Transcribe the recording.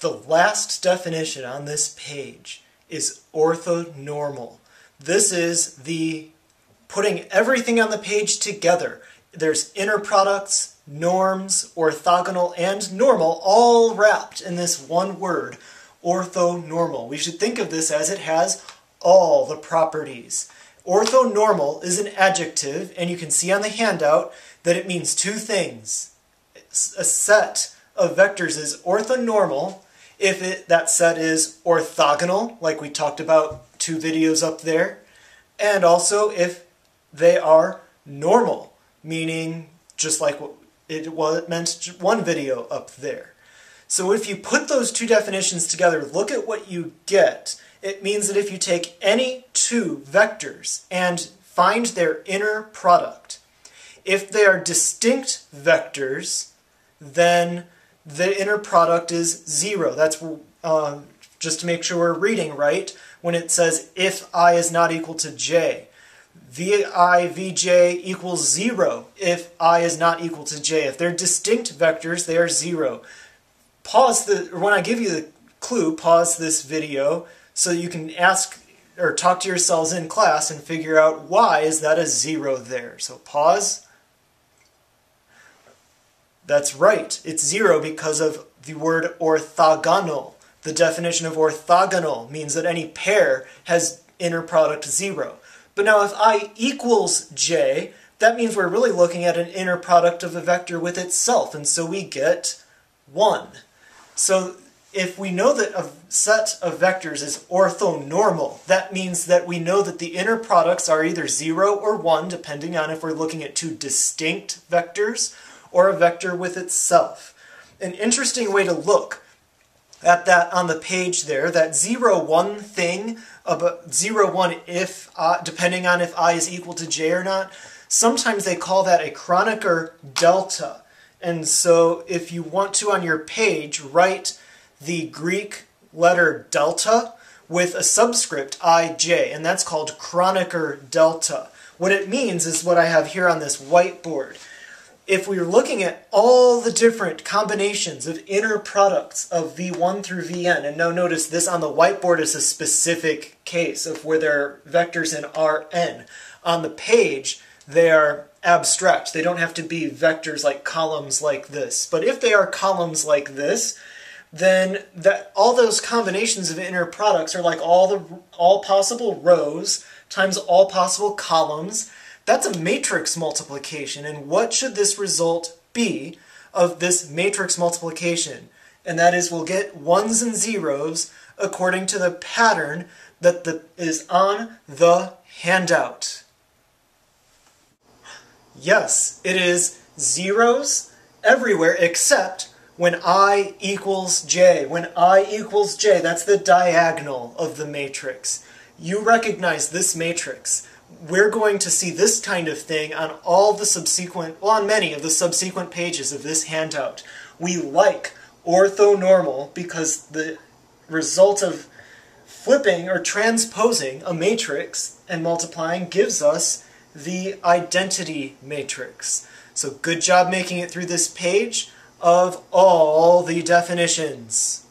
The last definition on this page is orthonormal. This is the putting everything on the page together. There's inner products, norms, orthogonal, and normal all wrapped in this one word, orthonormal. We should think of this as it has all the properties. Orthonormal is an adjective, and you can see on the handout that it means two things. A set of vectors is orthonormal if that set is orthogonal, like we talked about 2 videos up there, and also if they are normal, meaning just like what it meant 1 video up there. So if you put those 2 definitions together, look at what you get. It means that if you take any 2 vectors and find their inner product, if they are distinct vectors, then the inner product is 0. That's just to make sure we're reading right when it says if I is not equal to j. Vi, Vj equals 0 if I is not equal to j. If they're distinct vectors, they are 0. When I give you the clue, pause this video so you can ask or talk to yourselves in class and figure out why is that a 0 there. So pause. That's right, it's 0 because of the word orthogonal. The definition of orthogonal means that any pair has inner product 0. But now if I equals j, that means we're really looking at an inner product of a vector with itself, and so we get 1. So if we know that a set of vectors is orthonormal, that means that we know that the inner products are either 0 or 1, depending on if we're looking at 2 distinct vectors or a vector with itself. An interesting way to look at that on the page there, that 0, 1 thing, about 0, 1 if, depending on if I is equal to j or not, sometimes they call that a Kronecker delta. And so if you want to on your page write the Greek letter delta with a subscript ij, and that's called Kronecker delta. What it means is what I have here on this whiteboard. If we were looking at all the different combinations of inner products of v1 through vn, and now notice this on the whiteboard is a specific case of where there are vectors in Rn. On the page, they are abstract. They don't have to be vectors like columns like this. But if they are columns like this, then all those combinations of inner products are like all possible rows times all possible columns. That's a matrix multiplication, and what should this result be of this matrix multiplication? And that is we'll get 1s and 0s according to the pattern that is on the handout. Yes, it is 0s everywhere except when I equals j. When I equals j, that's the diagonal of the matrix. You recognize this matrix. We're going to see this kind of thing on on many of the subsequent pages of this handout. We like orthonormal because the result of flipping or transposing a matrix and multiplying gives us the identity matrix. So good job making it through this page of all the definitions.